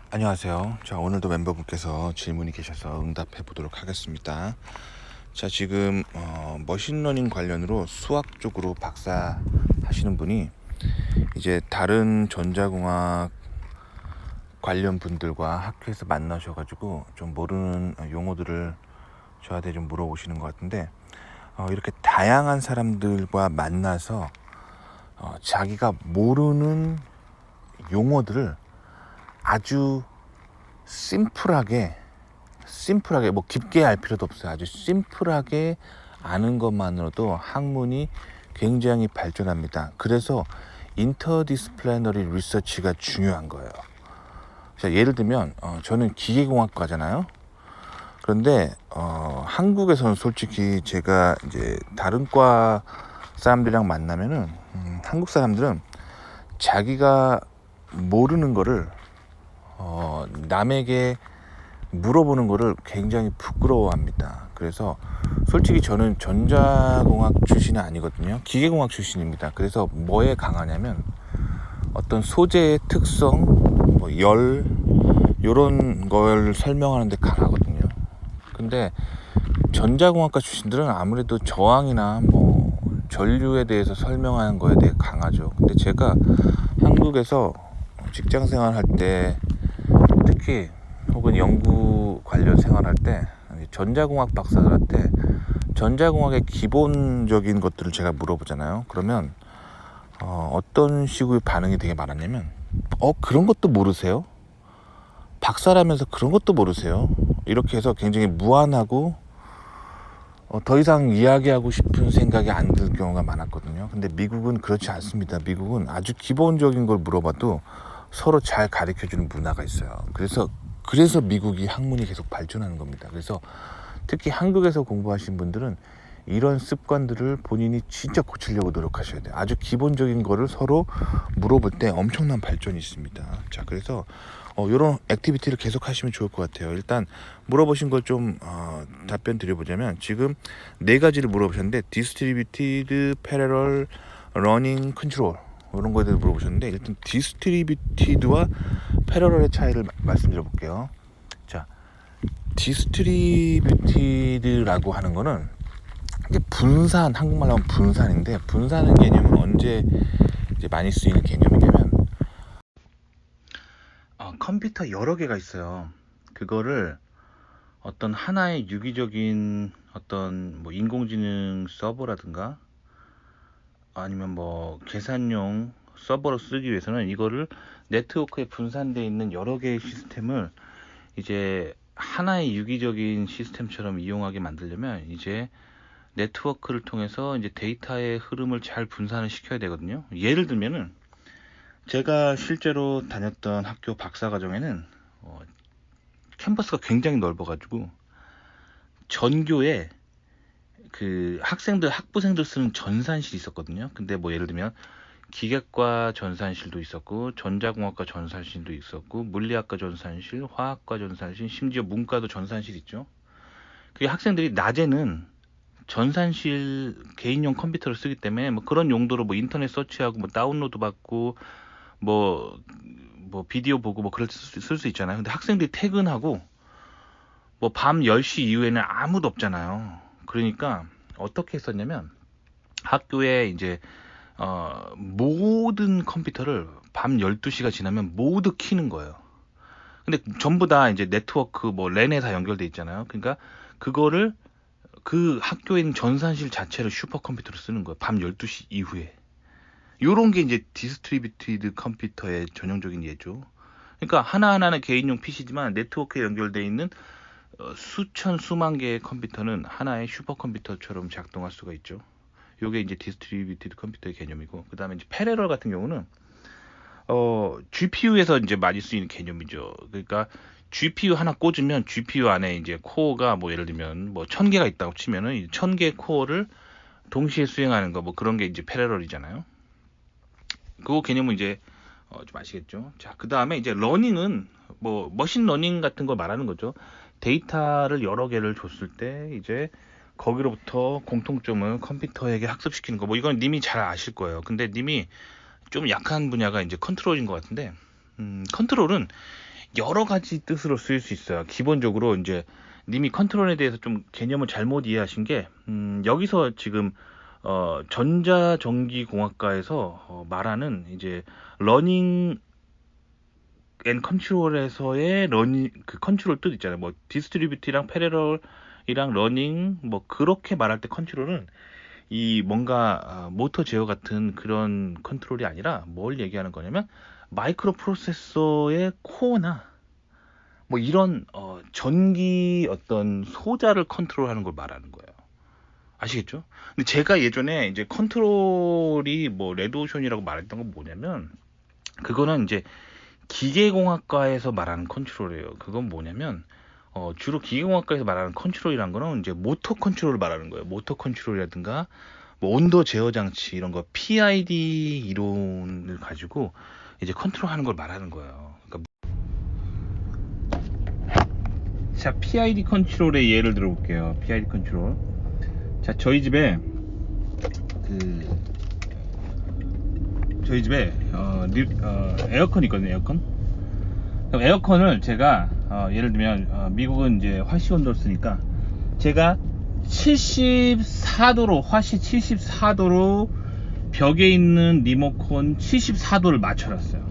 안녕하세요. 자, 오늘도 멤버분께서 질문이 계셔서 응답해 보도록 하겠습니다. 자, 지금 머신러닝 관련으로 수학 쪽으로 박사 하시는 분이 이제 다른 전자공학 관련 분들과 학교에서 만나셔가지고 좀 모르는 용어들을 저한테 좀 물어보시는 것 같은데, 이렇게 다양한 사람들과 만나서 자기가 모르는 용어들을 아주 심플하게 뭐 깊게 알 필요도 없어요. 아주 심플하게 아는 것만으로도 학문이 굉장히 발전합니다. 그래서 인터디스플레너리 리서치가 중요한 거예요. 자, 예를 들면 저는 기계공학과잖아요. 그런데 한국에서는 솔직히 제가 이제 다른 과 사람들이랑 만나면은 한국 사람들은 자기가 모르는 거를 남에게 물어보는 거를 굉장히 부끄러워합니다. 그래서 솔직히 저는 전자공학 출신은 아니거든요. 기계공학 출신입니다. 그래서 뭐에 강하냐면 어떤 소재의 특성, 열 이런 걸 설명하는 데 강하거든요. 근데 전자공학과 출신들은 아무래도 저항이나 전류에 대해서 설명하는 거에 대해 강하죠. 근데 제가 한국에서 직장 생활할 때, 특히 혹은 연구 관련 생활할 때 전자공학 박사들한테 전자공학의 기본적인 것들을 제가 물어보잖아요. 그러면 어떤 식의 반응이 되게 많았냐면, 그런 것도 모르세요? 박사라면서 그런 것도 모르세요? 이렇게 해서 굉장히 무안하고 더 이상 이야기하고 싶은 생각이 안 들 경우가 많았거든요. 근데 미국은 그렇지 않습니다. 미국은 아주 기본적인 걸 물어봐도 서로 잘 가르쳐주는 문화가 있어요. 그래서 미국이 학문이 계속 발전하는 겁니다. 그래서 특히 한국에서 공부하신 분들은 이런 습관들을 본인이 진짜 고치려고 노력하셔야 돼요. 아주 기본적인 거를 서로 물어볼 때 엄청난 발전이 있습니다. 자, 그래서 이런 액티비티를 계속 하시면 좋을 것 같아요. 일단 물어보신 걸 좀 답변 드려보자면, 지금 네 가지를 물어보셨는데 디스트리뷰티드, 패러럴, 러닝, 컨트롤, 이런 거에 대해서 물어보셨는데, 일단 디스트리뷰티드와 패러럴의 차이를 말씀드려 볼게요. 자, 디스트리뷰티드라고 하는 거는 이게 분산, 한국말로 하면 분산인데, 분산의 개념은 언제 이제 많이 쓰이는 개념이냐면, 컴퓨터 여러 개가 있어요. 그거를 어떤 하나의 유기적인 어떤 인공지능 서버라든가 아니면 계산용 서버로 쓰기 위해서는 이거를 네트워크에 분산되어 있는 여러 개의 시스템을 이제 하나의 유기적인 시스템처럼 이용하게 만들려면 이제 네트워크를 통해서 이제 데이터의 흐름을 잘 분산을 시켜야 되거든요. 예를 들면은 제가 실제로 다녔던 학교 박사과정에는 캠퍼스가 굉장히 넓어가지고 전교에 그 학부생들 쓰는 전산실이 있었거든요. 근데 예를 들면 기계과 전산실도 있었고, 전자공학과 전산실도 있었고, 물리학과 전산실, 화학과 전산실, 심지어 문과도 전산실 있죠. 그게 학생들이 낮에는 전산실 개인용 컴퓨터를 쓰기 때문에 그런 용도로 인터넷 서치하고 다운로드 받고 비디오 보고 그럴 때 쓸 수 있잖아요. 근데 학생들이 퇴근하고 밤 10시 이후에는 아무도 없잖아요. 그러니까 어떻게 했었냐면 학교에 이제 모든 컴퓨터를 밤 12시가 지나면 모두 켜는 거예요. 근데 전부 다 이제 네트워크 랜에 다 연결돼 있잖아요. 그러니까 그거를 그 학교에 있는 전산실 자체를 슈퍼컴퓨터로 쓰는 거예요. 밤 12시 이후에. 요런 게 이제 디스트리뷰티드 컴퓨터의 전형적인 예죠. 그러니까 하나하나는 개인용 PC지만 네트워크에 연결돼 있는 수천 수만 개의 컴퓨터는 하나의 슈퍼컴퓨터처럼 작동할 수가 있죠. 요게 이제 디스트리뷰티드 컴퓨터의 개념이고, 그다음에 이제 패러럴 같은 경우는 GPU에서 이제 많이 쓰이는 개념이죠. 그러니까 GPU 하나 꽂으면 GPU 안에 이제 코어가 예를 들면 1000개가 있다고 치면은 1000개 코어를 동시에 수행하는 거 그런 게 이제 패러럴이잖아요. 그 개념은 이제 좀 아시겠죠? 자, 그다음에 이제 러닝은 머신 러닝 같은 걸 말하는 거죠. 데이터를 여러 개를 줬을 때 이제 거기로부터 공통점을 컴퓨터에게 학습시키는 거. 이건 님이 잘 아실 거예요. 근데 님이 좀 약한 분야가 이제 컨트롤인 것 같은데, 컨트롤은 여러 가지 뜻으로 쓰일 수 있어요. 기본적으로 이제 님이 컨트롤에 대해서 좀 개념을 잘못 이해하신 게, 여기서 지금 전자전기공학과에서 말하는 이제 러닝 앤 컨트롤에서의 러닝, 그 컨트롤 뜻 있잖아요. 뭐 디스트리뷰트랑 패러럴이랑 러닝, 뭐 그렇게 말할 때 컨트롤은 이 뭔가 모터 제어 같은 그런 컨트롤이 아니라 뭘 얘기하는 거냐면 마이크로 프로세서의 코어나 뭐 이런 전기 어떤 소자를 컨트롤하는 걸 말하는 거예요. 아시겠죠? 근데 제가 예전에 이제 컨트롤이 뭐 레드오션이라고 말했던 건 뭐냐면, 그거는 이제 기계공학과에서 말하는 컨트롤이에요. 그건 뭐냐면 주로 기계공학과에서 말하는 컨트롤이란 거는 이제 모터 컨트롤을 말하는 거예요. 모터 컨트롤이라든가 뭐 온도 제어 장치 이런 거 PID 이론을 가지고 이제 컨트롤하는 걸 말하는 거예요. 그러니까 자, PID 컨트롤의 예를 들어볼게요. PID 컨트롤. 자, 저희 집에 에어컨 있거든요. 에어컨. 그럼 에어컨을 제가 예를 들면 미국은 이제 화씨 온도를 쓰니까 제가 74도로, 화씨 74도로 벽에 있는 리모컨 74도를 맞춰놨어요.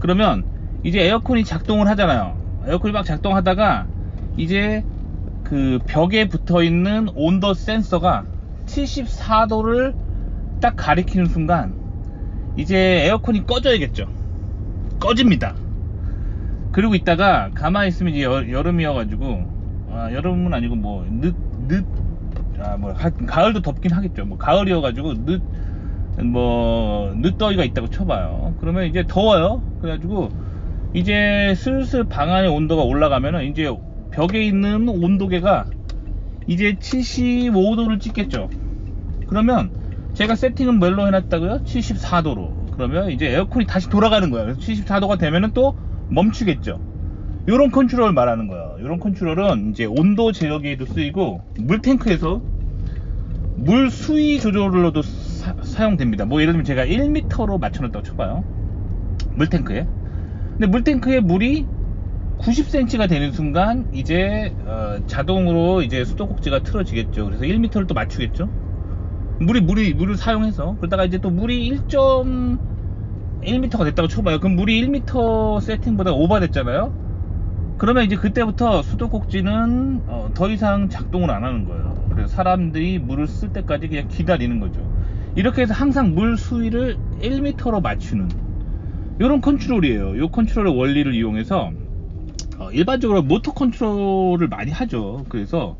그러면 이제 에어컨이 작동을 하잖아요. 에어컨이 막 작동하다가 이제 그 벽에 붙어있는 온도 센서가 74도를 딱 가리키는 순간 이제 에어컨이 꺼져야겠죠. 꺼집니다. 그리고 있다가 가만히 있으면 이제 여름이어가지고, 여름은 아니고 뭐 가을도 덥긴 하겠죠. 뭐 가을이어가지고 늦더위가 있다고 쳐봐요. 그러면 이제 더워요. 그래가지고 이제 슬슬 방 안의 온도가 올라가면은 이제 벽에 있는 온도계가 이제 75도를 찍겠죠. 그러면 제가 세팅은 뭘로 해놨다고요? 74도로. 그러면 이제 에어컨이 다시 돌아가는 거예요. 그래서 74도가 되면은 또 멈추겠죠. 요런 컨트롤을 말하는 거예요. 요런 컨트롤은 이제 온도 제어기에도 쓰이고 물탱크에서 물 수위 조절로도 사용됩니다. 뭐 예를 들면 제가 1m로 맞춰놨다고 쳐봐요. 물탱크에. 근데 물탱크에 물이 90cm가 되는 순간 이제 자동으로 이제 수도꼭지가 틀어지겠죠. 그래서 1m를 또 맞추겠죠. 물을 사용해서. 그러다가 이제 또 물이 1.1m가 됐다고 쳐봐요. 그럼 물이 1m 세팅보다 오버됐잖아요. 그러면 이제 그때부터 수도꼭지는 더 이상 작동을 안 하는 거예요. 그래서 사람들이 물을 쓸 때까지 그냥 기다리는 거죠. 이렇게 해서 항상 물 수위를 1m로 맞추는 이런 컨트롤이에요. 이 컨트롤의 원리를 이용해서 일반적으로 모터 컨트롤을 많이 하죠. 그래서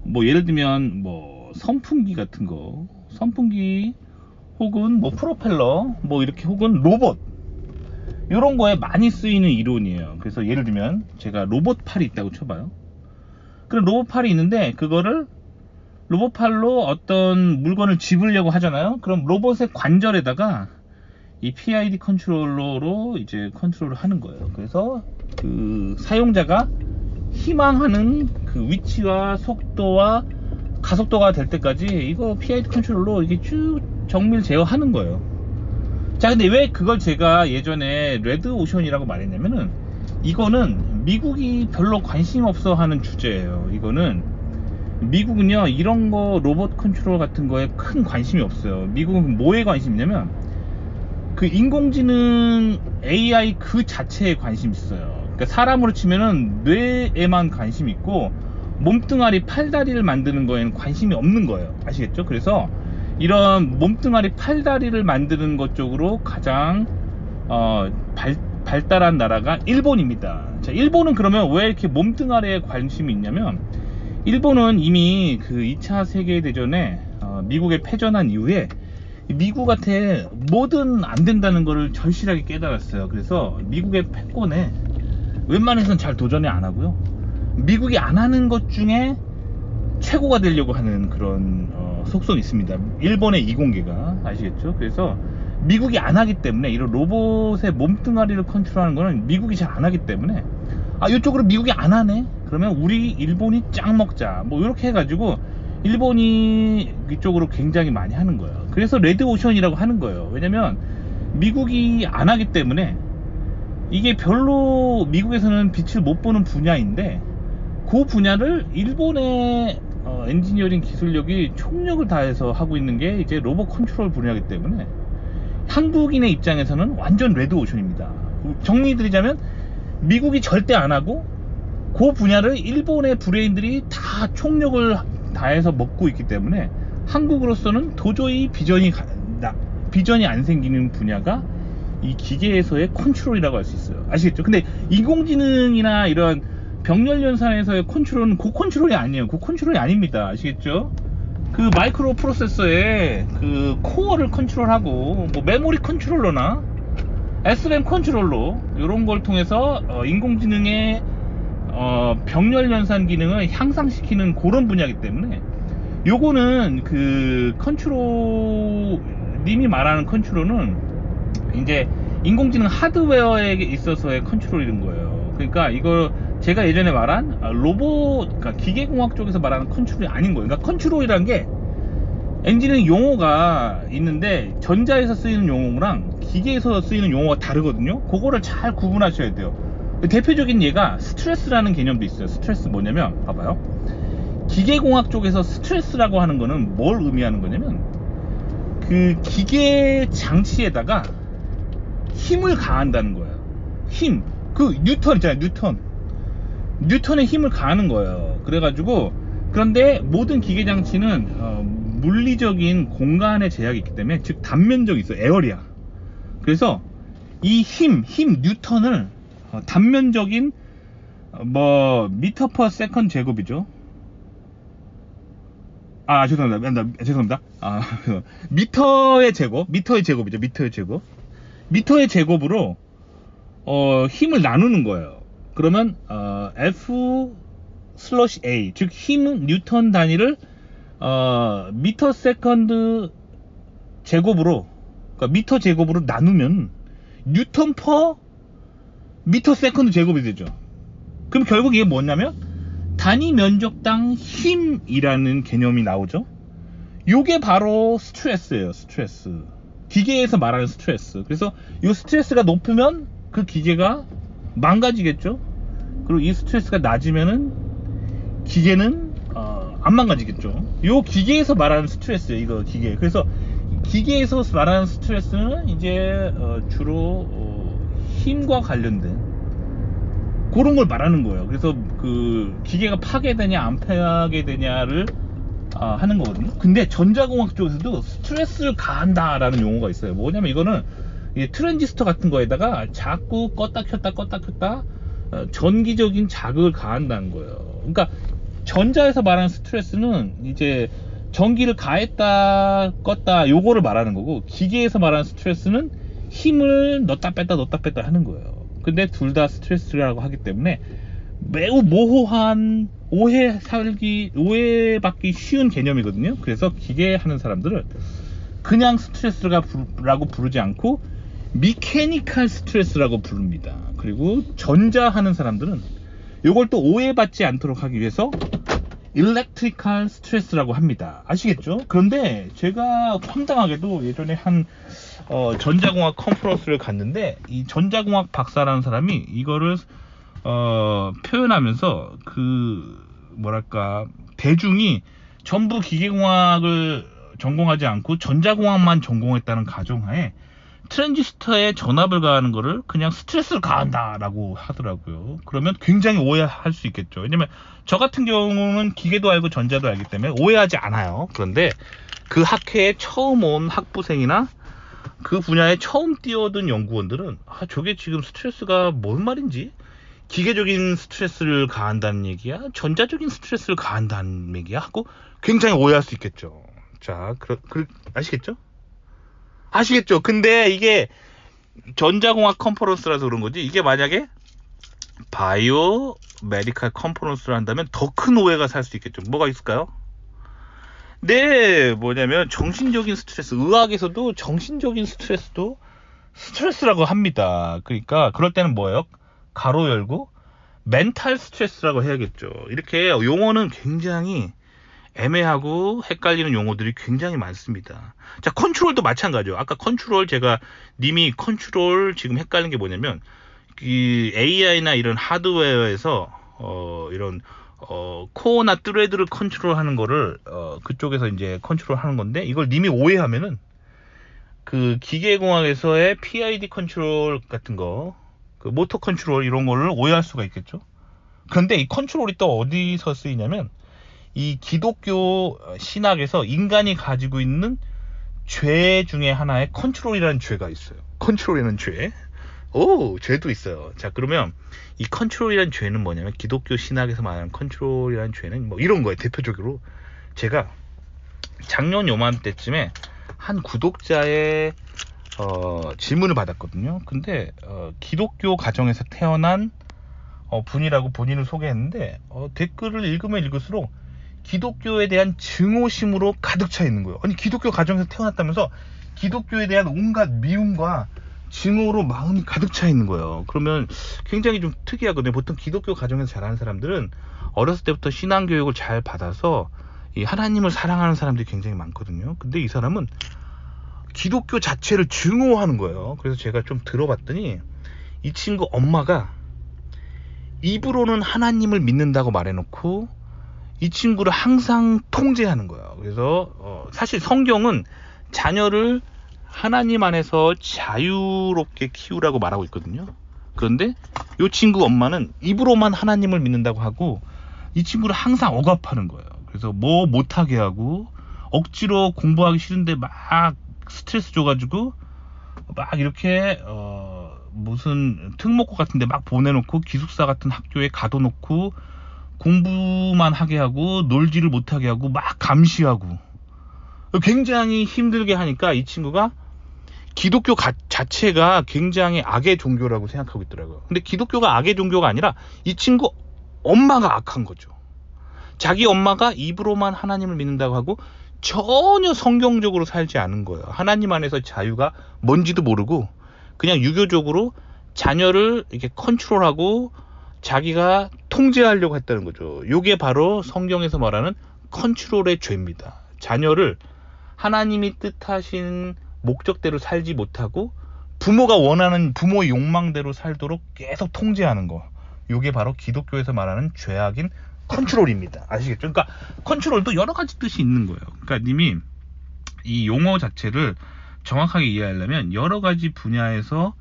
뭐 예를 들면 뭐 선풍기 같은 거, 선풍기 혹은 뭐 프로펠러 뭐 이렇게, 혹은 로봇, 이런 거에 많이 쓰이는 이론이에요. 그래서 예를 들면 제가 로봇팔이 있다고 쳐봐요. 그럼 로봇팔이 있는데 그거를 로봇팔로 어떤 물건을 집으려고 하잖아요. 그럼 로봇의 관절에다가 이 PID 컨트롤러로 이제 컨트롤을 하는 거예요. 그래서 그 사용자가 희망하는 그 위치와 속도와 가속도가 될 때까지 이거 PID 컨트롤러 이게 쭉 정밀 제어하는 거예요. 자, 근데 왜 그걸 제가 예전에 레드오션이라고 말했냐면은, 이거는 미국이 별로 관심 없어 하는 주제예요. 이거는 미국은요 이런 거 로봇 컨트롤 같은 거에 큰 관심이 없어요. 미국은 뭐에 관심이 있냐면 그 인공지능 AI 그 자체에 관심이 있어요. 그러니까 사람으로 치면은 뇌에만 관심이 있고 몸뚱아리 팔다리를 만드는 거에는 관심이 없는 거예요. 아시겠죠? 그래서 이런 몸뚱아리 팔다리를 만드는 것 쪽으로 가장 발달한 나라가 일본입니다. 자, 일본은 그러면 왜 이렇게 몸뚱아리에 관심이 있냐면, 일본은 이미 그 2차 세계대전에 미국에 패전한 이후에 미국한테 뭐든 안 된다는 거를 절실하게 깨달았어요. 그래서 미국의 패권에 웬만해서는 잘 도전이 안 하고요, 미국이 안 하는 것 중에 최고가 되려고 하는 그런 속성이 있습니다. 일본의 이공계가. 아시겠죠? 그래서 미국이 안 하기 때문에 이런 로봇의 몸뚱아리를 컨트롤하는 거는 미국이 잘 안 하기 때문에, 이쪽으로 미국이 안 하네? 그러면 우리 일본이 짱 먹자. 뭐 이렇게 해가지고 일본이 이쪽으로 굉장히 많이 하는 거예요. 그래서 레드오션이라고 하는 거예요. 왜냐면 미국이 안 하기 때문에 이게 별로 미국에서는 빛을 못 보는 분야인데, 그 분야를 일본의 엔지니어링 기술력이 총력을 다해서 하고 있는 게 이제 로봇 컨트롤 분야이기 때문에 한국인의 입장에서는 완전 레드오션입니다. 정리드리자면 미국이 절대 안 하고 그 분야를 일본의 브레인들이 다 총력을 다해서 먹고 있기 때문에 한국으로서는 도저히 비전이 안 생기는 분야가 이 기계에서의 컨트롤이라고 할 수 있어요. 아시겠죠? 근데 인공지능이나 이런 병렬 연산에서의 컨트롤은 그 컨트롤이 아니에요. 그 컨트롤이 아닙니다. 아시겠죠? 그 마이크로 프로세서의 그 코어를 컨트롤하고 뭐 메모리 컨트롤러나 SRAM 컨트롤러 이런 걸 통해서 인공지능의 병렬 연산 기능을 향상시키는 그런 분야이기 때문에 요거는 그 컨트롤 님이 말하는 컨트롤은 이제 인공지능 하드웨어에 있어서의 컨트롤인 거예요. 그러니까 이거 제가 예전에 말한 로봇, 그러니까 기계공학 쪽에서 말하는 컨트롤이 아닌 거예요. 그러니까 컨트롤이란 게 엔지니어링 용어가 있는데 전자에서 쓰이는 용어랑 기계에서 쓰이는 용어가 다르거든요. 그거를 잘 구분하셔야 돼요. 대표적인 예가 스트레스라는 개념도 있어요. 스트레스 뭐냐면 봐봐요. 기계공학 쪽에서 스트레스라고 하는 거는 뭘 의미하는 거냐면 그 기계 장치에다가 힘을 가한다는 거예요. 힘, 그 뉴턴 있잖아요. 뉴턴의 힘을 가하는 거예요. 그래가지고 그런데 모든 기계 장치는 물리적인 공간의 제약이 있기 때문에, 즉 단면적이 있어요. 에어리아. 그래서 이 힘 뉴턴을 단면적인 뭐 미터 퍼 세컨드 제곱이죠. 죄송합니다. 미터의 제곱이죠. 미터의 제곱으로 힘을 나누는 거예요. 그러면 F 슬러시 A, 즉 힘은 뉴턴 단위를 미터 세컨드 제곱으로, 그러니까 미터 제곱으로 나누면 뉴턴 퍼 미터 세컨드 제곱이 되죠. 그럼 결국 이게 뭐냐면 단위 면적당 힘이라는 개념이 나오죠. 요게 바로 스트레스예요. 스트레스. 기계에서 말하는 스트레스. 그래서 이 스트레스가 높으면 그 기계가 망가지겠죠. 그리고 이 스트레스가 낮으면은 기계는 안 망가지겠죠. 요 기계에서 말하는 스트레스예요. 이거 기계. 그래서 기계에서 말하는 스트레스는 이제 주로 힘과 관련된 그런 걸 말하는 거예요. 그래서 그 기계가 파괴되냐 안 파괴되냐를 하는 거거든요. 근데 전자공학 쪽에서도 스트레스를 가한다라는 용어가 있어요. 뭐냐면 이거는 트랜지스터 같은 거에다가 자꾸 껐다 켰다 전기적인 자극을 가한다는 거예요. 그러니까 전자에서 말하는 스트레스는 이제 전기를 가했다 껐다 요거를 말하는 거고, 기계에서 말하는 스트레스는 힘을 넣었다 뺐다 하는 거예요. 근데 둘 다 스트레스라고 하기 때문에 매우 모호한 오해받기 쉬운 개념이거든요. 그래서 기계 하는 사람들은 그냥 스트레스라고 부르지 않고 미케니컬 스트레스라고 부릅니다. 그리고 전자 하는 사람들은 이걸 또 오해받지 않도록 하기 위해서 일렉트리컬 스트레스라고 합니다. 아시겠죠? 그런데 제가 황당하게도 예전에 한 전자공학 컨퍼런스를 갔는데, 이 전자공학 박사라는 사람이 이거를 표현하면서 그 뭐랄까, 대중이 전부 기계공학을 전공하지 않고 전자공학만 전공했다는 가정하에 트랜지스터에 전압을 가하는 거를 그냥 스트레스를 가한다라고 하더라고요. 그러면 굉장히 오해할 수 있겠죠. 왜냐면 저 같은 경우는 기계도 알고 전자도 알기 때문에 오해하지 않아요. 그런데 그 학회에 처음 온 학부생이나 그 분야에 처음 뛰어든 연구원들은 저게 지금 스트레스가 뭔 말인지, 기계적인 스트레스를 가한다는 얘기야, 전자적인 스트레스를 가한다는 얘기야 하고 굉장히 오해할 수 있겠죠. 자, 아시겠죠? 근데 이게 전자공학 컨퍼런스라서 그런 거지, 이게 만약에 바이오 메디컬 컨퍼런스를 한다면 더 큰 오해가 살 수 있겠죠. 뭐가 있을까요? 네, 뭐냐면 정신적인 스트레스, 의학에서도 정신적인 스트레스도 스트레스라고 합니다. 그러니까 그럴 때는 뭐예요? 가로 열고 멘탈 스트레스라고 해야겠죠. 이렇게 용어는 굉장히 애매하고 헷갈리는 용어들이 굉장히 많습니다. 자, 컨트롤도 마찬가지죠. 아까 컨트롤, 제가 님이 컨트롤 지금 헷갈린 게 뭐냐면 이 AI나 이런 하드웨어에서 이런 코어나 트레드를 컨트롤하는 거를 그쪽에서 이제 컨트롤하는 건데, 이걸 님이 오해하면은 그 기계공학에서의 PID 컨트롤 같은 거, 그 모터 컨트롤 이런 거를 오해할 수가 있겠죠. 그런데 이 컨트롤이 또 어디서 쓰이냐면, 이 기독교 신학에서 인간이 가지고 있는 죄 중에 하나의 컨트롤이라는 죄가 있어요. 컨트롤이라는 죄. 오, 죄도 있어요. 자, 그러면 이 컨트롤이라는 죄는 뭐냐면, 기독교 신학에서 말하는 컨트롤이라는 죄는 뭐 이런 거예요. 대표적으로 제가 작년 요맘때쯤에 한 구독자의 질문을 받았거든요. 근데 기독교 가정에서 태어난 분이라고 본인을 소개했는데, 댓글을 읽으면 읽을수록 기독교에 대한 증오심으로 가득 차 있는 거예요. 아니, 기독교 가정에서 태어났다면서 기독교에 대한 온갖 미움과 증오로 마음이 가득 차 있는 거예요. 그러면 굉장히 좀 특이하거든요. 보통 기독교 가정에서 자라는 사람들은 어렸을 때부터 신앙교육을 잘 받아서 이 하나님을 사랑하는 사람들이 굉장히 많거든요. 근데 이 사람은 기독교 자체를 증오하는 거예요. 그래서 제가 좀 들어봤더니, 이 친구 엄마가 입으로는 하나님을 믿는다고 말해놓고 이 친구를 항상 통제하는 거예요. 그래서 사실 성경은 자녀를 하나님 안에서 자유롭게 키우라고 말하고 있거든요. 그런데 이 친구 엄마는 입으로만 하나님을 믿는다고 하고 이 친구를 항상 억압하는 거예요. 그래서 뭐 못하게 하고, 억지로 공부하기 싫은데 막 스트레스 줘가지고 막 이렇게 무슨 특목고 같은데 막 보내놓고, 기숙사 같은 학교에 가둬놓고 공부만 하게 하고 놀지를 못하게 하고 막 감시하고 굉장히 힘들게 하니까, 이 친구가 기독교 자체가 굉장히 악의 종교라고 생각하고 있더라고요. 근데 기독교가 악의 종교가 아니라 이 친구 엄마가 악한 거죠. 자기 엄마가 입으로만 하나님을 믿는다고 하고 전혀 성경적으로 살지 않은 거예요. 하나님 안에서 자유가 뭔지도 모르고 그냥 유교적으로 자녀를 이렇게 컨트롤하고 자기가 통제하려고 했다는 거죠. 이게 바로 성경에서 말하는 컨트롤의 죄입니다. 자녀를 하나님이 뜻하신 목적대로 살지 못하고 부모가 원하는 부모의 욕망대로 살도록 계속 통제하는 거. 이게 바로 기독교에서 말하는 죄악인 컨트롤입니다. 아시겠죠? 그러니까 컨트롤도 여러 가지 뜻이 있는 거예요. 그러니까 님이 이 용어 자체를 정확하게 이해하려면 여러 가지 분야에서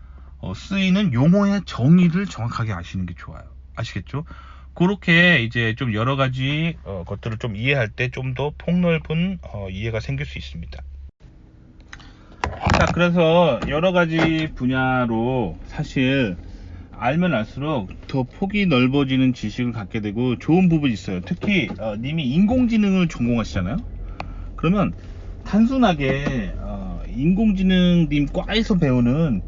쓰이는 용어의 정의를 정확하게 아시는 게 좋아요. 아시겠죠? 그렇게 이제 좀 여러 가지 것들을 좀 이해할 때 좀 더 폭넓은 이해가 생길 수 있습니다. 자, 그래서 여러 가지 분야로 사실 알면 알수록 더 폭이 넓어지는 지식을 갖게 되고 좋은 부분이 있어요. 특히 님이 인공지능을 전공하시잖아요. 그러면 단순하게 인공지능 님 과에서 배우는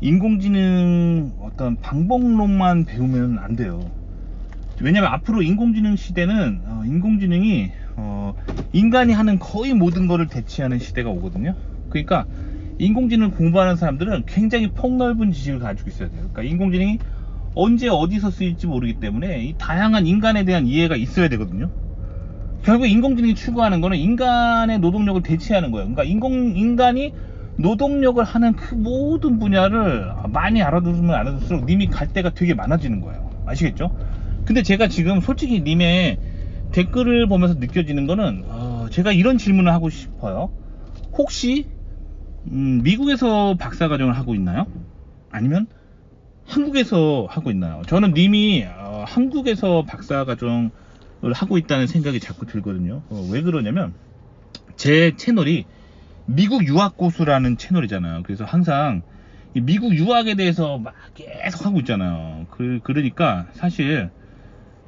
인공지능 어떤 방법론만 배우면 안 돼요. 왜냐면 앞으로 인공지능 시대는 인공지능이 인간이 하는 거의 모든 거를 대체하는 시대가 오거든요. 그러니까 인공지능을 공부하는 사람들은 굉장히 폭넓은 지식을 가지고 있어야 돼요. 그러니까 인공지능이 언제 어디서 쓰일지 모르기 때문에 이 다양한 인간에 대한 이해가 있어야 되거든요. 결국 인공지능이 추구하는 거는 인간의 노동력을 대체하는 거예요. 그러니까 인간이 노동력을 하는 그 모든 분야를 많이 알아두면 알아둘수록 님이 갈 데가 되게 많아지는 거예요. 아시겠죠? 근데 제가 지금 솔직히 님의 댓글을 보면서 느껴지는 거는 제가 이런 질문을 하고 싶어요. 혹시 미국에서 박사과정을 하고 있나요? 아니면 한국에서 하고 있나요? 저는 님이 한국에서 박사과정을 하고 있다는 생각이 자꾸 들거든요. 왜 그러냐면 제 채널이 미국 유학고수라는 채널이잖아요. 그래서 항상 이 미국 유학에 대해서 막 계속 하고 있잖아요. 그러니까 사실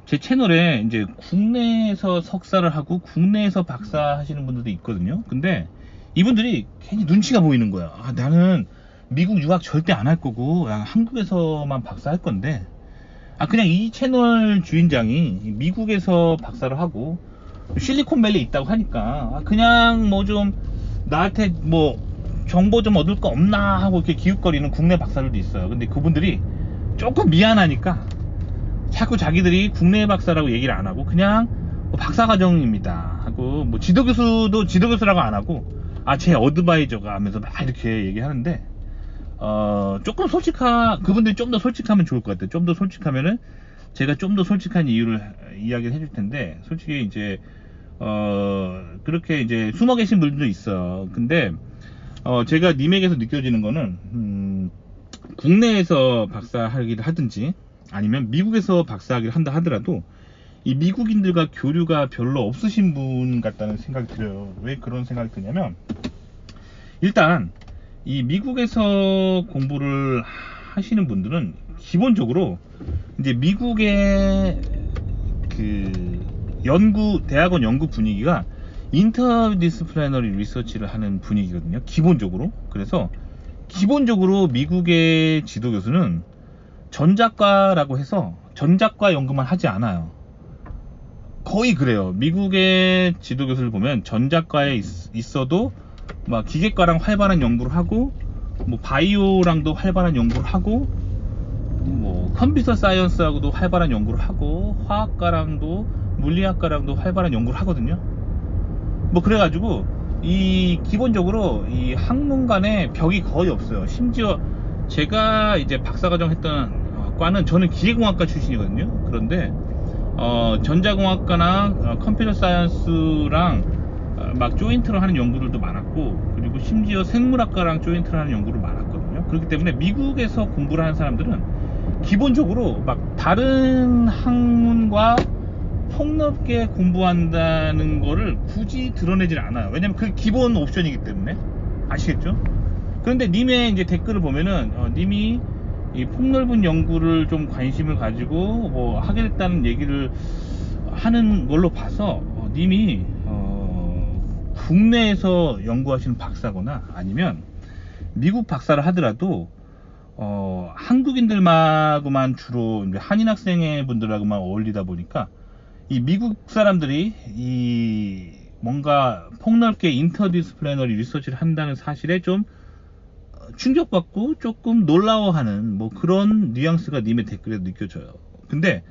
제 채널에 이제 국내에서 석사를 하고 국내에서 박사 하시는 분들도 있거든요. 근데 이분들이 괜히 눈치가 보이는 거야. 나는 미국 유학 절대 안 할 거고 한국에서만 박사 할 건데 그냥 이 채널 주인장이 미국에서 박사를 하고 실리콘밸리에 있다고 하니까 그냥 뭐 좀 나한테 뭐 정보 좀 얻을 거 없나 하고 이렇게 기웃거리는 국내 박사들도 있어요. 근데 그분들이 조금 미안하니까 자꾸 자기들이 국내 박사라고 얘기를 안 하고 그냥 뭐 박사과정입니다 하고 뭐 지도교수도 지도교수라고 안 하고 제 어드바이저가 하면서 막 이렇게 얘기하는데 조금 그분들이 좀 더 솔직하면 좋을 것 같아요. 좀 더 솔직하면은 제가 좀 더 솔직한 이유를 이야기를 해줄 텐데, 솔직히 이제 그렇게 이제 숨어 계신 분들도 있어요. 근데 제가 님에게서 느껴지는 거는 국내에서 박사학위를 하든지 아니면 미국에서 박사학위를 한다 하더라도 이 미국인들과 교류가 별로 없으신 분 같다는 생각이 들어요. 왜 그런 생각이 드냐면, 일단 이 미국에서 공부를 하시는 분들은 기본적으로 이제 미국의 그 대학원 연구 분위기가 인터디스플리너리 리서치를 하는 분위기거든요, 기본적으로. 그래서 기본적으로 미국의 지도 교수는 전작과라고 해서 전작과 연구만 하지 않아요. 거의 그래요. 미국의 지도 교수를 보면 전작과에 있어도 막 기계과랑 활발한 연구를 하고, 뭐 바이오랑도 활발한 연구를 하고, 뭐 컴퓨터 사이언스하고도 활발한 연구를 하고, 화학과랑도 물리학과랑도 활발한 연구를 하거든요. 뭐 그래가지고 이 기본적으로 이 학문 간에 벽이 거의 없어요. 심지어 제가 이제 박사과정 했던 과는, 저는 기계공학과 출신이거든요. 그런데 전자공학과나 컴퓨터 사이언스랑 막 조인트를 하는 연구들도 많았고, 그리고 심지어 생물학과랑 조인트를 하는 연구를 많았거든요. 그렇기 때문에 미국에서 공부를 하는 사람들은 기본적으로 막 다른 학문과 폭넓게 공부한다는 거를 굳이 드러내질 않아요. 왜냐면 그게 기본 옵션이기 때문에. 아시겠죠? 그런데 님의 이제 댓글을 보면은 님이 이 폭넓은 연구를 좀 관심을 가지고 뭐 하게 됐다는 얘기를 하는 걸로 봐서 님이 국내에서 연구하시는 박사거나 아니면 미국 박사를 하더라도 한국인들하고만 주로 이제 한인 학생 분들하고만 어울리다 보니까 이 미국 사람들이 이 뭔가 폭넓게 인터디스플리너리 리서치를 한다는 사실에 좀 충격받고 조금 놀라워하는 뭐 그런 뉘앙스가 님의 댓글에 느껴져요. 근데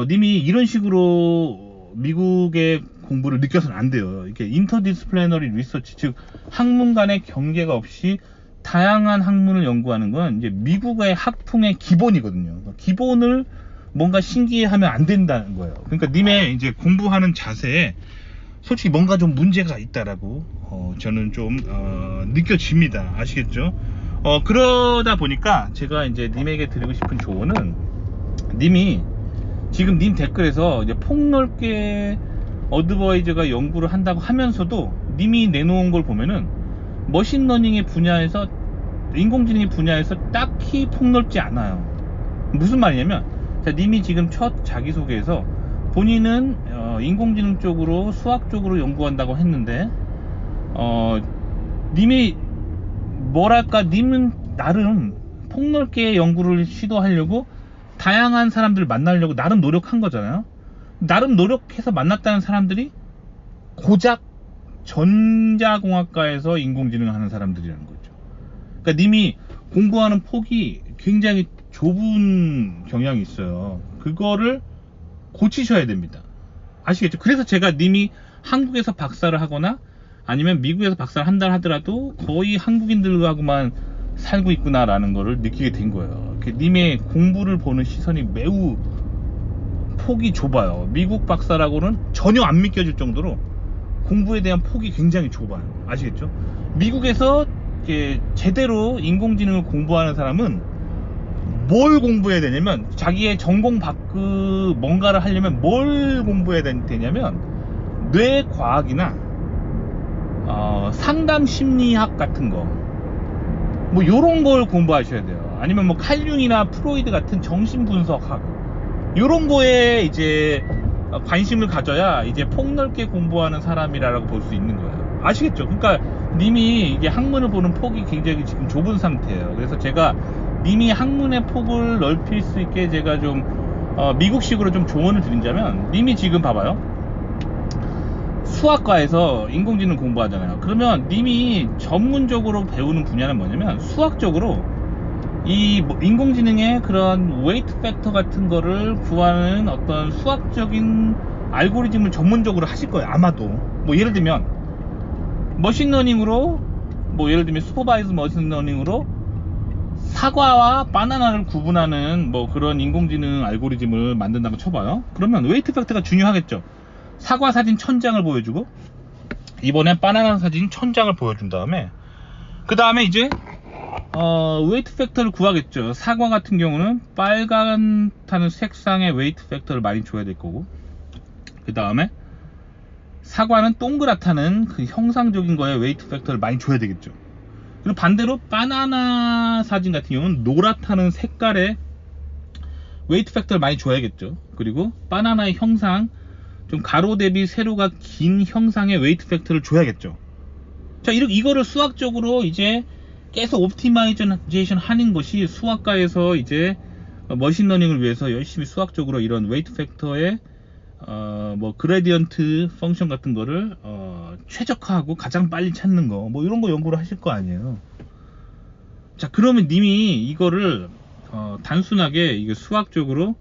님이 이런 식으로 미국의 공부를 느껴서는 안 돼요. 이렇게 인터디스플리너리 리서치, 즉 학문 간의 경계가 없이 다양한 학문을 연구하는 건 이제 미국의 학풍의 기본이거든요. 기본을 뭔가 신기해하면 안 된다는 거예요. 그러니까 님의 이제 공부하는 자세에 솔직히 뭔가 좀 문제가 있다라고 저는 좀 느껴집니다. 아시겠죠? 그러다 보니까 제가 이제 님에게 드리고 싶은 조언은, 님이 지금 님 댓글에서 이제 폭넓게 어드바이저가 연구를 한다고 하면서도 님이 내놓은 걸 보면은 머신러닝의 분야에서, 인공지능의 분야에서 딱히 폭넓지 않아요. 무슨 말이냐면, 자, 님이 지금 첫 자기소개에서 본인은 인공지능 쪽으로, 수학 쪽으로 연구한다고 했는데, 님이 뭐랄까, 님은 나름 폭넓게 연구를 시도하려고 다양한 사람들을 만나려고 나름 노력한 거잖아요. 나름 노력해서 만났다는 사람들이 고작 전자공학과에서 인공지능을 하는 사람들이라는 거죠. 그러니까 님이 공부하는 폭이 굉장히 좁은 경향이 있어요. 그거를 고치셔야 됩니다. 아시겠죠? 그래서 제가 님이 한국에서 박사를 하거나 아니면 미국에서 박사를 한다 하더라도 거의 한국인들하고만 살고 있구나라는 거를 느끼게 된 거예요. 님의 공부를 보는 시선이 매우 폭이 좁아요. 미국 박사라고는 전혀 안 믿겨질 정도로 공부에 대한 폭이 굉장히 좁아요. 아시겠죠? 미국에서 제대로 인공지능을 공부하는 사람은 뭘 공부해야 되냐면, 자기의 전공 밖의 뭔가를 하려면 뭘 공부해야 되냐면 뇌과학이나 상담 심리학 같은 거, 뭐 요런 걸 공부하셔야 돼요. 아니면 뭐 칼융이나 프로이드 같은 정신분석학, 요런 거에 이제 관심을 가져야 이제 폭넓게 공부하는 사람이라고 볼 수 있는 거예요. 아시겠죠? 그러니까 님이 이게 학문을 보는 폭이 굉장히 지금 좁은 상태예요. 그래서 제가 님이 학문의 폭을 넓힐 수 있게 제가 좀 미국식으로 좀 조언을 드린다면, 님이 지금 봐봐요. 수학과에서 인공지능 공부하잖아요. 그러면 님이 전문적으로 배우는 분야는 뭐냐면, 수학적으로 이 인공지능의 그런 웨이트 팩터 같은 거를 구하는 어떤 수학적인 알고리즘을 전문적으로 하실 거예요. 아마도 뭐 예를 들면 머신러닝으로, 뭐 예를 들면 슈퍼바이즈 머신러닝으로 사과와 바나나를 구분하는 뭐 그런 인공지능 알고리즘을 만든다고 쳐봐요. 그러면 웨이트 팩터가 중요하겠죠. 사과 사진 1000장을 보여주고 이번엔 바나나 사진 1000장을 보여준 다음에 그 다음에 이제 웨이트 팩터를 구하겠죠. 사과 같은 경우는 빨간다는 색상의 웨이트 팩터를 많이 줘야 될 거고, 그 다음에 사과는 동그랗다는 그 형상적인 거에 웨이트 팩터를 많이 줘야 되겠죠. 그리고 반대로 바나나 사진 같은 경우는 노랗다는 색깔의 웨이트 팩터를 많이 줘야겠죠. 그리고 바나나의 형상, 좀 가로 대비 세로가 긴 형상의 웨이트 팩터를 줘야겠죠. 자, 이거를 수학적으로 이제 계속 옵티마이제이션 하는 것이 수학과에서 이제 머신러닝을 위해서 열심히 수학적으로 이런 웨이트 팩터의 뭐 그레디언트 펑션 같은 거를 최적화하고 가장 빨리 찾는 거, 뭐 이런 거 연구를 하실 거 아니에요. 자, 그러면 님이 이거를 단순하게 이게 수학적으로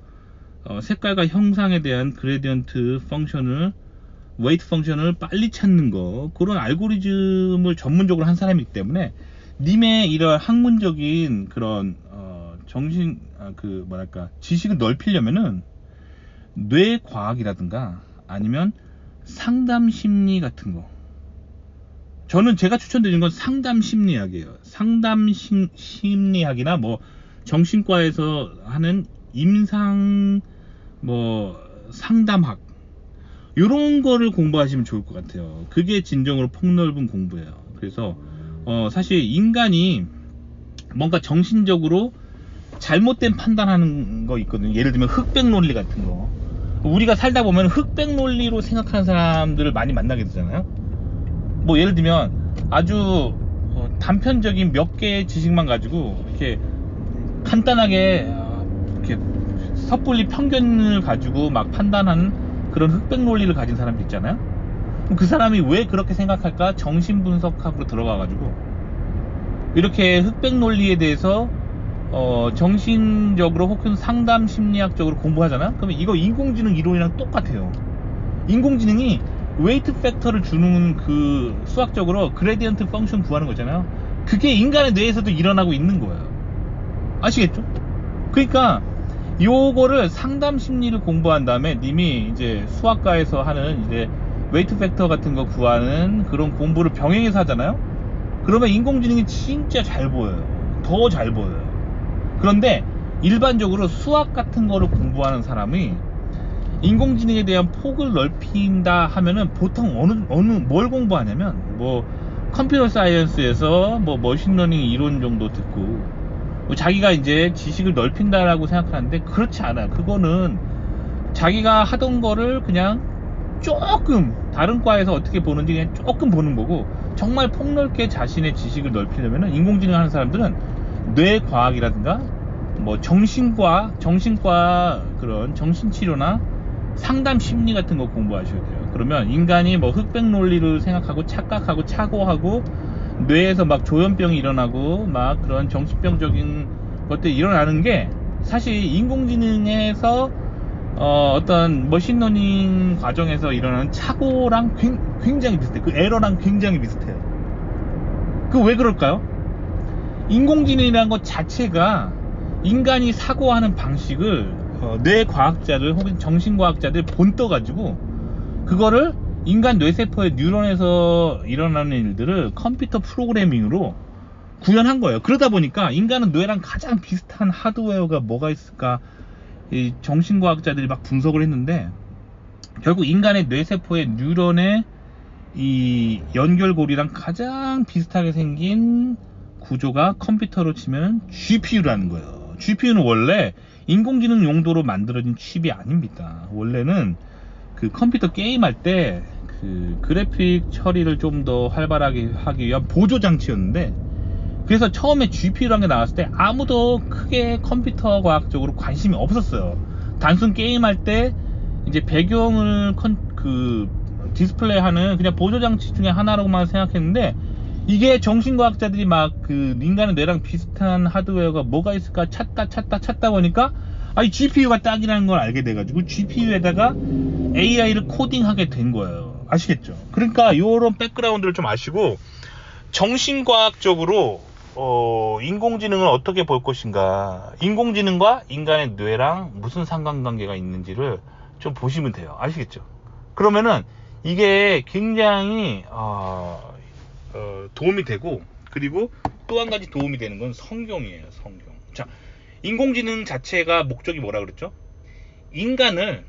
색깔과 형상에 대한 그레디언트 펑션을, 웨이트 펑션을 빨리 찾는 거, 그런 알고리즘을 전문적으로 한 사람이기 때문에 님의 이런 학문적인 그런 지식을 넓히려면은 뇌과학이라든가 아니면 상담심리 같은 거, 제가 추천드리는 건 상담심리학이에요. 상담심리학이나 뭐 정신과에서 하는 임상 뭐 상담학, 이런 거를 공부하시면 좋을 것 같아요. 그게 진정으로 폭넓은 공부예요. 그래서 사실 인간이 뭔가 정신적으로 잘못된 판단하는 거 있거든요. 예를 들면 흑백 논리 같은 거. 우리가 살다 보면 흑백 논리로 생각하는 사람들을 많이 만나게 되잖아요. 뭐 예를 들면 아주 단편적인 몇 개의 지식만 가지고 이렇게 간단하게 이렇게 섣불리 편견을 가지고 막 판단하는 그런 흑백 논리를 가진 사람도 있잖아요. 그럼 그 사람이 왜 그렇게 생각할까? 정신분석학으로 들어가가지고 이렇게 흑백 논리에 대해서 정신적으로 혹은 상담 심리학적으로 공부하잖아. 그러면 이거 인공지능 이론이랑 똑같아요. 인공지능이 웨이트 팩터를 주는 그 수학적으로 그레디언트 펑션 구하는 거잖아요. 그게 인간의 뇌에서도 일어나고 있는 거예요. 아시겠죠? 그러니까 요거를 상담 심리를 공부한 다음에 님이 이제 수학과에서 하는 이제 웨이트 팩터 같은 거 구하는 그런 공부를 병행해서 하잖아요. 그러면 인공지능이 진짜 잘 보여요. 더 잘 보여요. 그런데 일반적으로 수학 같은 거를 공부하는 사람이 인공지능에 대한 폭을 넓힌다 하면은 보통 뭘 공부하냐면 뭐 컴퓨터 사이언스에서 뭐 머신러닝 이론 정도 듣고 뭐 자기가 이제 지식을 넓힌다라고 생각하는데 그렇지 않아요. 그거는 자기가 하던 거를 그냥 조금 다른 과에서 어떻게 보는지 그냥 조금 보는 거고, 정말 폭넓게 자신의 지식을 넓히려면 인공지능 하는 사람들은 뇌과학이라든가 뭐 정신과 그런 정신치료나 상담 심리 같은 거 공부하셔야 돼요. 그러면 인간이 뭐 흑백 논리를 생각하고 착각하고 착오하고 뇌에서 막 조현병이 일어나고 막 그런 정신병적인 것들이 일어나는 게 사실 인공지능에서 어떤 머신러닝 과정에서 일어나는 착오랑 굉장히 비슷해요. 그 에러랑 굉장히 비슷해요. 그 왜 그럴까요? 인공지능이라는 것 자체가 인간이 사고하는 방식을 뇌과학자들 혹은 정신과학자들 본떠가지고 그거를 인간 뇌세포의 뉴런에서 일어나는 일들을 컴퓨터 프로그래밍으로 구현한 거예요. 그러다 보니까 인간은 뇌랑 가장 비슷한 하드웨어가 뭐가 있을까, 이 정신과학자들이 막 분석을 했는데 결국 인간의 뇌세포의 뉴런의 이 연결고리랑 가장 비슷하게 생긴 구조가 컴퓨터로 치면 GPU라는 거예요. GPU는 원래 인공지능 용도로 만들어진 칩이 아닙니다. 원래는 그 컴퓨터 게임할 때 그 그래픽 처리를 좀 더 활발하게 하기 위한 보조 장치였는데, 그래서 처음에 GPU라는 게 나왔을 때 아무도 크게 컴퓨터 과학적으로 관심이 없었어요. 단순 게임할 때 이제 배경을 디스플레이하는 그냥 보조 장치 중에 하나라고만 생각했는데, 이게 정신과학자들이 막 그 인간의 뇌랑 비슷한 하드웨어가 뭐가 있을까 찾다 보니까 이 GPU가 딱이라는 걸 알게 돼가지고 GPU에다가 AI를 코딩하게 된 거예요. 아시겠죠? 그러니까 요런 백그라운드를 좀 아시고 정신과학적으로 인공지능을 어떻게 볼 것인가, 인공지능과 인간의 뇌랑 무슨 상관관계가 있는지를 좀 보시면 돼요. 아시겠죠? 그러면은 이게 굉장히 도움이 되고, 그리고 또 한 가지 도움이 되는 건 성경이에요. 성경. 자, 인공지능 자체가 목적이 뭐라 그랬죠? 인간의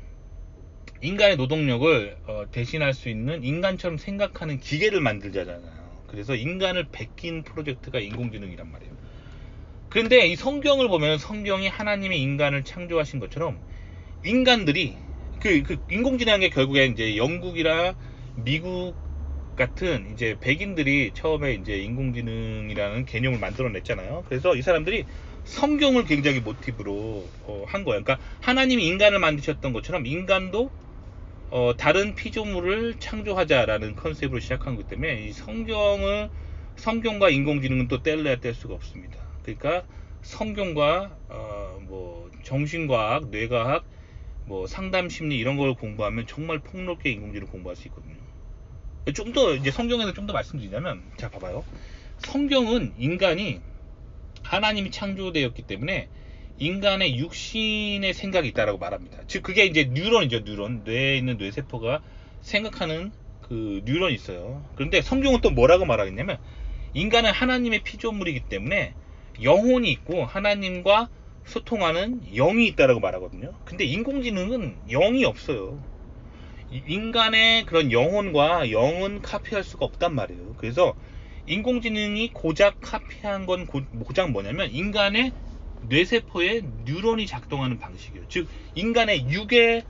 노동력을 대신할 수 있는 인간처럼 생각하는 기계를 만들자잖아요. 그래서 인간을 베낀 프로젝트가 인공지능이란 말이에요. 그런데 이 성경을 보면 성경이 하나님이 인간을 창조하신 것처럼 인간들이 그 인공지능이라는 게 결국에 이제 영국이나 미국 같은 이제 백인들이 처음에 이제 인공지능이라는 개념을 만들어냈잖아요. 그래서 이 사람들이 성경을 굉장히 모티브로 한 거예요. 그러니까 하나님이 인간을 만드셨던 것처럼 인간도 다른 피조물을 창조하자라는 컨셉으로 시작한 거기 때문에 이 성경과 인공지능은 또 뗄래야 뗄 수가 없습니다. 그러니까 성경과 뭐 정신과학, 뇌과학, 뭐 상담심리 이런 걸 공부하면 정말 폭넓게 인공지능 공부할 수 있거든요. 좀 더 이제 성경에서 좀 더 말씀드리자면, 자 봐봐요. 성경은 인간이 하나님이 창조되었기 때문에 인간의 육신의 생각이 있다라고 말합니다. 즉 그게 이제 뉴런이죠. 뉴런. 뇌에 있는 뇌세포가 생각하는 그 뉴런이 있어요. 그런데 성경은 또 뭐라고 말하겠냐면, 인간은 하나님의 피조물이기 때문에 영혼이 있고 하나님과 소통하는 영이 있다라고 말하거든요. 근데 인공지능은 영이 없어요. 인간의 그런 영혼과 영은 카피할 수가 없단 말이에요. 그래서 인공지능이 고작 카피한 건 고작 뭐냐면 인간의 뇌세포에 뉴런이 작동하는 방식이에요. 즉 인간의 육의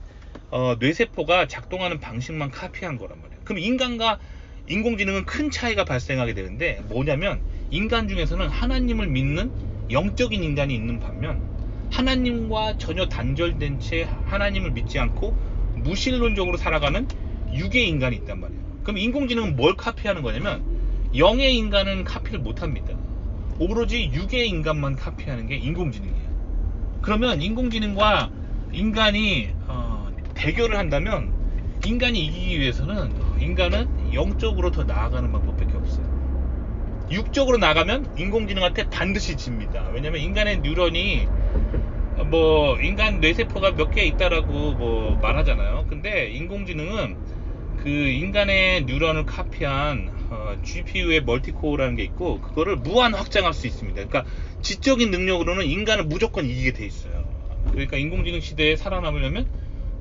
뇌세포가 작동하는 방식만 카피한 거란 말이에요. 그럼 인간과 인공지능은 큰 차이가 발생하게 되는데, 뭐냐면 인간 중에서는 하나님을 믿는 영적인 인간이 있는 반면 하나님과 전혀 단절된 채 하나님을 믿지 않고 무신론적으로 살아가는 육의 인간이 있단 말이에요. 그럼 인공지능은 뭘 카피하는 거냐면 영의 인간은 카피를 못합니다. 오로지 육의 인간만 카피하는 게 인공지능이에요. 그러면 인공지능과 인간이 대결을 한다면 인간이 이기기 위해서는 인간은 영적으로 더 나아가는 방법밖에 없어요. 육적으로 나가면 인공지능한테 반드시 집니다. 왜냐면 인간의 뉴런이 뭐 인간 뇌세포가 몇 개 있다라고 뭐 말하잖아요. 근데 인공지능은 그 인간의 뉴런을 카피한 GPU의 멀티코어라는 게 있고, 그거를 무한 확장할 수 있습니다. 그러니까 지적인 능력으로는 인간은 무조건 이기게 돼 있어요. 그러니까 인공지능 시대에 살아남으려면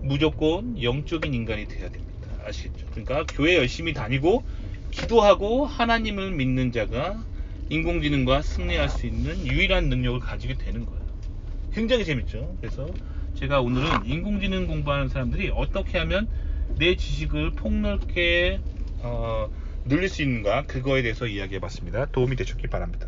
무조건 영적인 인간이 돼야 됩니다. 아시겠죠? 그러니까 교회 열심히 다니고 기도하고 하나님을 믿는 자가 인공지능과 승리할 수 있는 유일한 능력을 가지게 되는 거예요. 굉장히 재밌죠. 그래서 제가 오늘은 인공지능 공부하는 사람들이 어떻게 하면 내 지식을 폭넓게 늘릴 수 있는가, 그거에 대해서 이야기해 봤습니다. 도움이 되셨길 바랍니다.